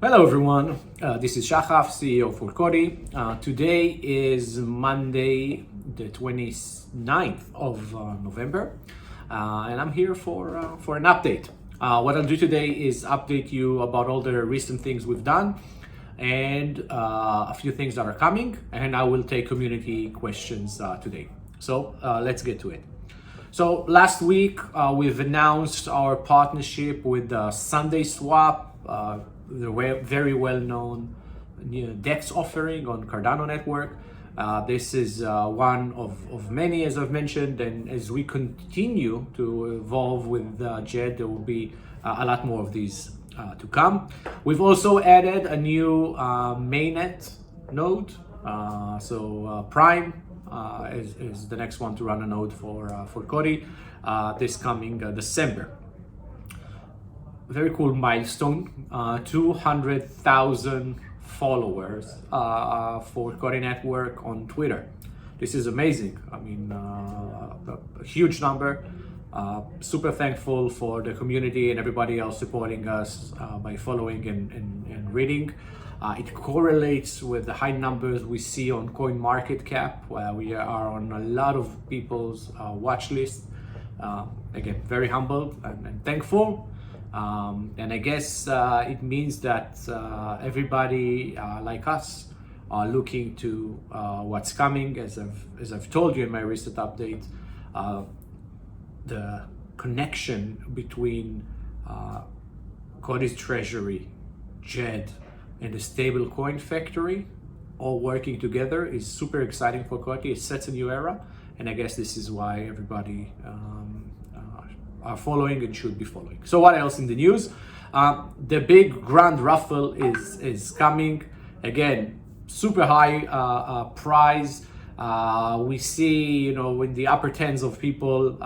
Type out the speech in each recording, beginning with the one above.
Hello everyone, this is Shahaf, CEO for COTI. Today is Monday, the 29th of November, and I'm here for an update. What I'll do today is update you about all the recent things we've done and a few things that are coming, and I will take community questions today. So let's get to it. So last week we've announced our partnership with Sunday Swap, the very well-known DEX offering on Cardano network. This is one of many, as I've mentioned, and as we continue to evolve with Djed, there will be a lot more of these to come. We've also added a new mainnet node, Prime is the next one to run a node for COTI this coming December. Very cool milestone, 200,000 followers for COTI network on Twitter. This is amazing. I mean, a huge number. Super thankful for the community and everybody else supporting us by following and reading. It correlates with the high numbers we see on CoinMarketCap, where we are on a lot of people's watch list. Again, very humbled and thankful. And I guess it means that everybody like us are looking to what's coming. As I've told you in my recent update, the connection between COTI's treasury, Djed, and the stablecoin factory all working together is super exciting for COTI. It sets a new era, and I guess this is why everybody are following and should be following. So what else in the news? The big grand raffle is coming. Again, super high prize. We see, in the upper tens of people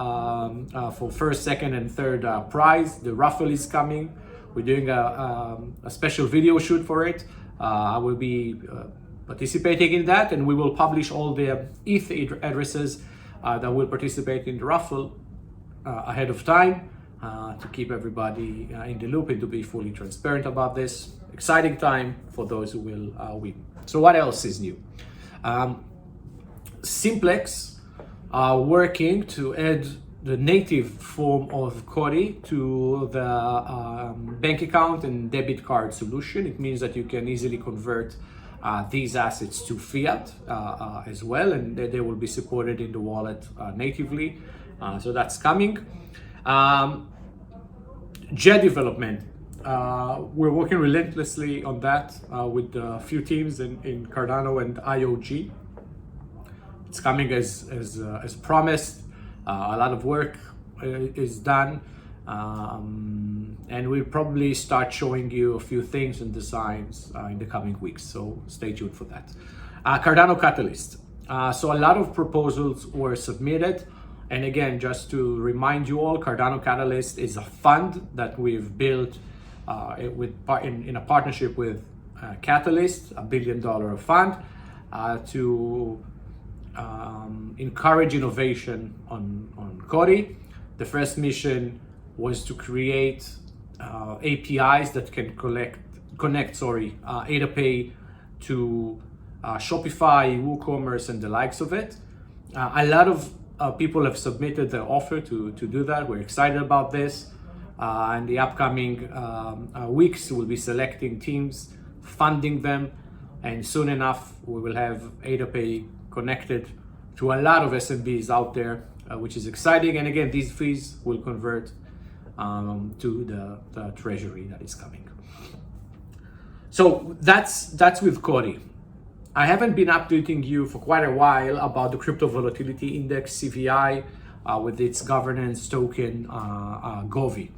for first, second, and third prize. The raffle is coming. We're doing a special video shoot for it. I will be participating in that, and we will publish all the ETH addresses that will participate in the raffle ahead of time to keep everybody in the loop and to be fully transparent about this. Exciting time for those who will win. So what else is new? Simplex are working to add the native form of COTI to the bank account and debit card solution. It means that you can easily convert these assets to fiat as well, and they will be supported in the wallet natively. So that's coming. Djed development. We're working relentlessly on that with a few teams in Cardano and IOG. It's coming as promised. A lot of work is done, and we'll probably start showing you a few things and designs in the coming weeks. So stay tuned for that. Cardano Catalyst. So a lot of proposals were submitted. And again, just to remind you all, Cardano Catalyst is a fund that we've built in a partnership with Catalyst, $1 billion fund, to encourage innovation on COTI. The first mission was to create APIs that can connect ETHVI to Shopify, WooCommerce, and the likes of it. A lot of people have submitted their offer to do that. We're excited about this. In the upcoming weeks, we'll be selecting teams, funding them, and soon enough, we will have ETHVI connected to a lot of SMBs out there, which is exciting. And again, these fees will convert to the treasury that is coming. So that's with COTI. I haven't been updating you for quite a while about the crypto volatility index, CVI, with its governance token, GOVI.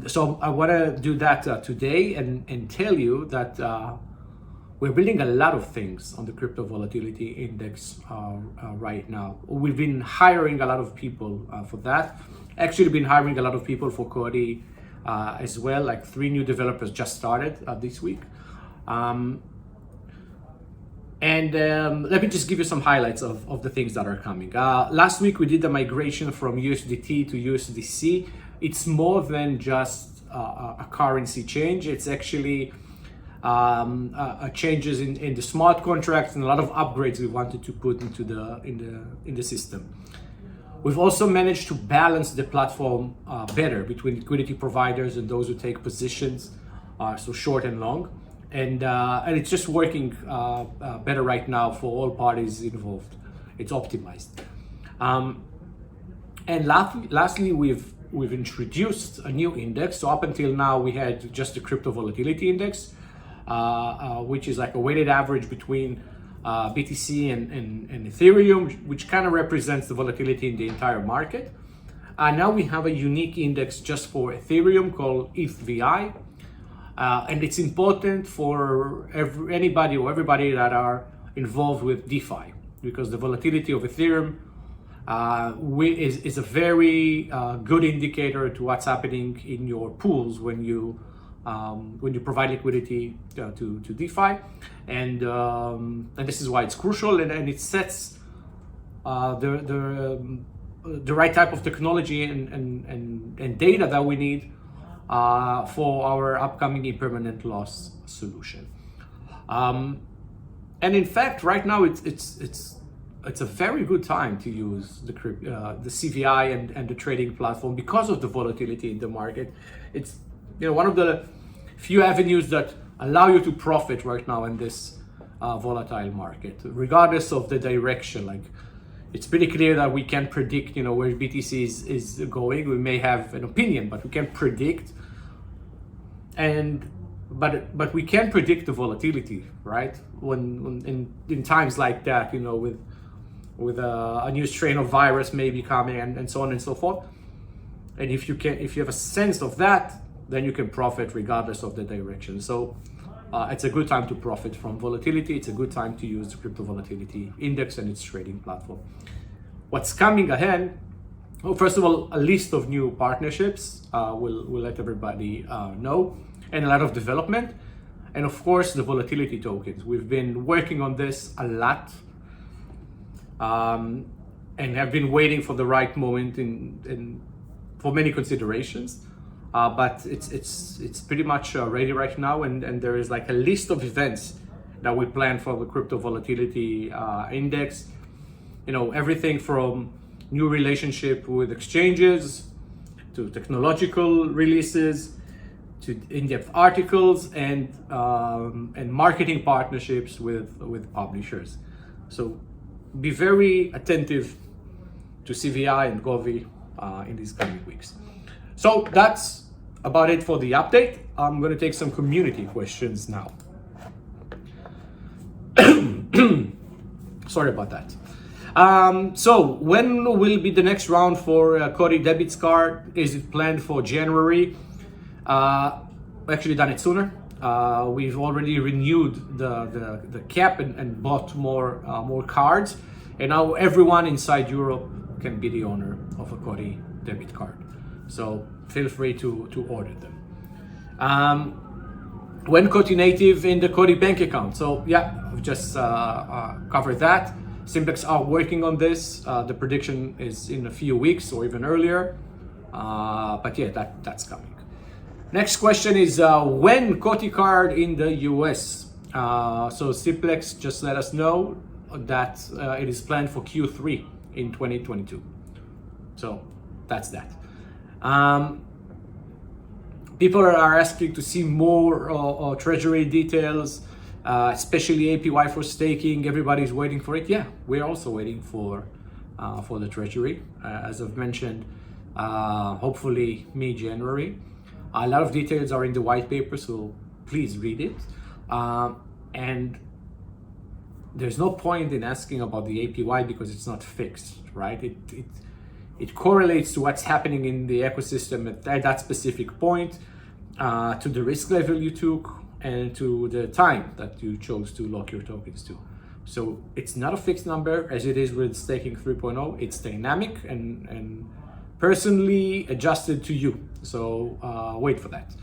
So I want to do that today and tell you that we're building a lot of things on the crypto volatility index right now. We've been hiring a lot of people for that. Actually been hiring a lot of people for COTI as well, like 3 new developers just started this week. Let me just give you some highlights of the things that are coming. Last week we did the migration from USDT to USDC. It's more than just a currency change. It's actually changes in the smart contracts and a lot of upgrades we wanted to put into the system. We've also managed to balance the platform better between liquidity providers and those who take positions, so short and long, and it's just working better right now for all parties involved. It's optimized. And lastly, we've introduced a new index. So up until now, we had just the crypto volatility index, which is like a weighted average between BTC and Ethereum, which kind of represents the volatility in the entire market. Now we have a unique index just for Ethereum called ETHVI, and it's important for anybody or everybody that are involved with DeFi, because the volatility of Ethereum is a very good indicator to what's happening in your pools when you provide liquidity to DeFi, and this is why it's crucial, and it sets the right type of technology and data that we need for our upcoming impermanent loss solution. And in fact, right now it's a very good time to use the CVI and the trading platform because of the volatility in the market. It's one of the few avenues that allow you to profit right now in this volatile market, regardless of the direction. Like, it's pretty clear that we can't predict, where BTC is going. We may have an opinion, but we can't predict. But we can predict the volatility, right? When in times like that, with a new strain of virus maybe coming and so on and so forth. And if you have a sense of that, then you can profit regardless of the direction. So it's a good time to profit from volatility. It's a good time to use the crypto volatility index and its trading platform. What's coming ahead? Well, first of all, a list of new partnerships we'll let everybody know, and a lot of development, and of course the volatility tokens. We've been working on this a lot, and have been waiting for the right moment for many considerations. But it's pretty much ready right now, and there is like a list of events that we plan for the crypto volatility index. Everything from new relationship with exchanges to technological releases to in-depth articles and marketing partnerships with publishers. So be very attentive to CVI and GOVI in these coming weeks. So that's about it for the update. I'm going to take some community questions now. Sorry about that. So when will be the next round for COTI debit card? Is it planned for January? Actually done it sooner. We've already renewed the cap and bought more cards, and now everyone inside Europe can be the owner of a COTI debit card. So feel free to order them. When COTI native in the COTI bank account? So yeah, I've just covered that. Simplex are working on this. The prediction is in a few weeks or even earlier. But yeah, that's coming. Next question is when COTI card in the US? So Simplex just let us know that it is planned for Q3 in 2022. So that's that. People are asking to see more treasury details, especially APY for staking. Everybody's waiting for it. Yeah, we're also waiting for the treasury, as I've mentioned, hopefully mid-January. A lot of details are in the white paper, so please read it. And there's no point in asking about the APY because it's not fixed, right? It correlates to what's happening in the ecosystem at that specific point, to the risk level you took, and to the time that you chose to lock your tokens to. So it's not a fixed number as it is with staking 3.0. It's dynamic and personally adjusted to you. So wait for that.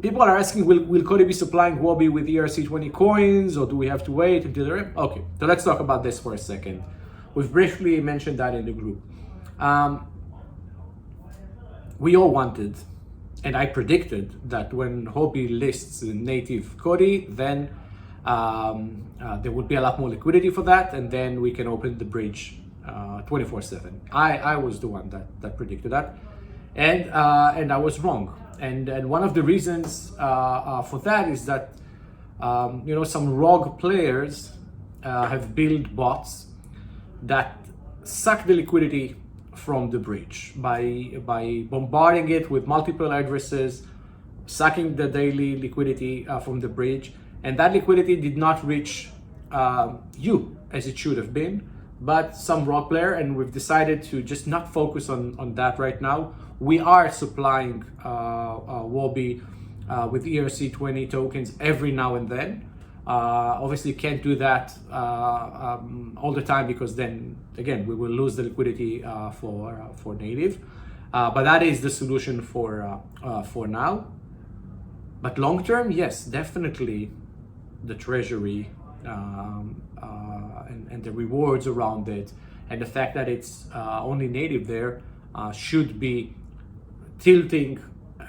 People are asking, will COTI be supplying Wobby with ERC20 coins, or do we have to wait until they're... Okay, so let's talk about this for a second. We've briefly mentioned that in the group. We all wanted and I predicted that when Wobby lists native COTI, then there would be a lot more liquidity for that, and then we can open the bridge 24/7. I was the one that predicted that, and I was wrong. And one of the reasons for that is that some rogue players have built bots that suck the liquidity from the bridge by bombarding it with multiple addresses, sucking the daily liquidity from the bridge, and that liquidity did not reach you as it should have been, but some rogue player, and we've decided to just not focus on that right now. We are supplying Wobby with ERC20 tokens every now and then. Obviously can't do that all the time, because then again we will lose the liquidity for native, but that is the solution for now. But long term, yes, definitely the treasury and the rewards around it, and the fact that it's only native there should be tilting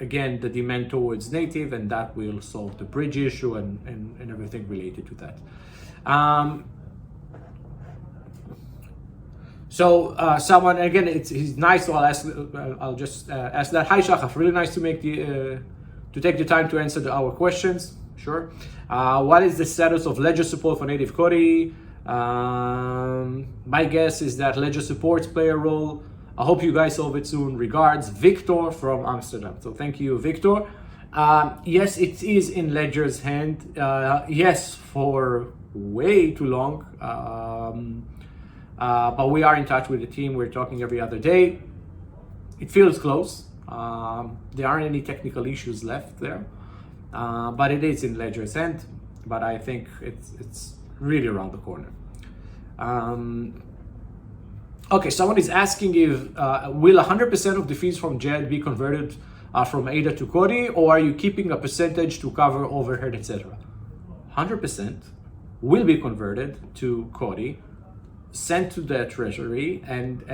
again the demand towards native, and that will solve the bridge issue and everything related to that. Someone again, it's nice. So I'll just ask that. Hi Shahaf, really nice to take the time to answer our questions. Sure. What is the status of Ledger support for native COTI? My guess is that Ledger supports play a role. I hope you guys solve it soon. Regards, Victor from Amsterdam. So thank you, Victor. Yes, it is in Ledger's hand. Yes, for way too long. But we are in touch with the team. We're talking every other day. It feels close. There aren't any technical issues left there. But it is in Ledger's hand. But I think it's really around the corner. Okay, someone is asking if will 100% of the fees from Djed be converted from ADA to COTI, or are you keeping a percentage to cover overhead, etc.? 100% will be converted to COTI, sent to the treasury, and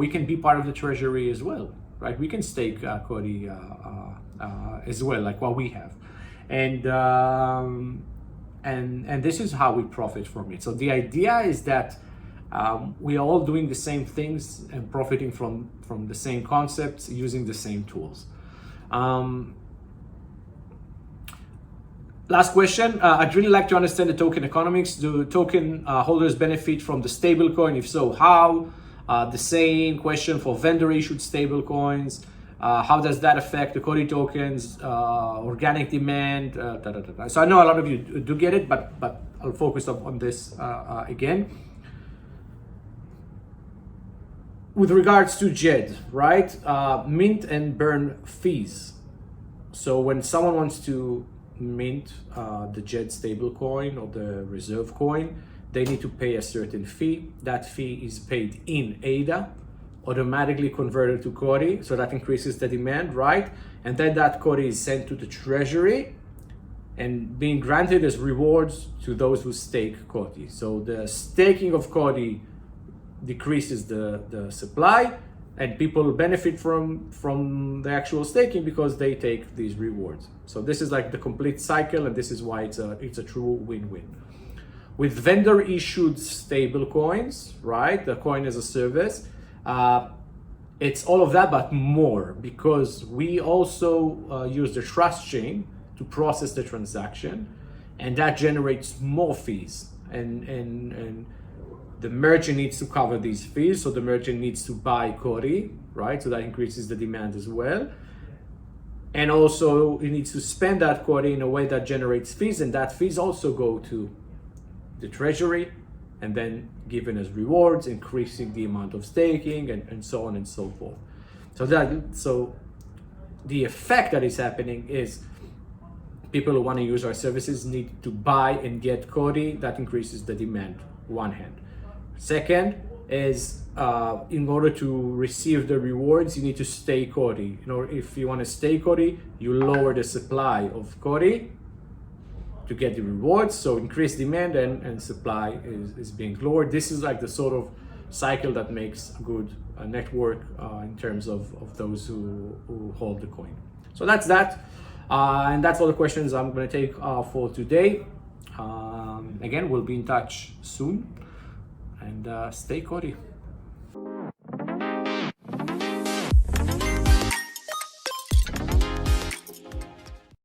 we can be part of the treasury as well, right? We can stake COTI as well, like what we have, and this is how we profit from it. So the idea is that we are all doing the same things and profiting from the same concepts, using the same tools. Last question. I'd really like to understand the token economics. Do token holders benefit from the stablecoin? If so, how? The same question for vendor issued stablecoins. How does that affect the COTI tokens, organic demand? So I know a lot of you do get it, but I'll focus on this again. With regards to Djed, right? Mint and burn fees. So when someone wants to mint the Djed stablecoin or the reserve coin, they need to pay a certain fee. That fee is paid in ADA, automatically converted to COTI, so that increases the demand, right? And then that COTI is sent to the treasury and being granted as rewards to those who stake COTI. So the staking of COTI decreases the supply, and people benefit from the actual staking because they take these rewards. So this is like the complete cycle, and this is why it's a true win-win. With vendor issued stable coins, right, the coin as a service, it's all of that but more, because we also use the trust chain to process the transaction, and that generates more fees, and the merchant needs to cover these fees, so the merchant needs to buy COTI, right? So that increases the demand as well. And also it needs to spend that COTI in a way that generates fees, and that fees also go to the treasury and then given as rewards, increasing the amount of staking and so on and so forth. So the effect that is happening is people who want to use our services need to buy and get COTI. That increases the demand, one hand. Second is in order to receive the rewards, you need to stake COTI. If you want to stake COTI, you lower the supply of COTI to get the rewards. So increased demand and supply is being lowered. This is like the sort of cycle that makes a good network in terms of those who hold the coin. So that's that. And that's all the questions I'm going to take for today. Again, we'll be in touch soon, and stay COTI.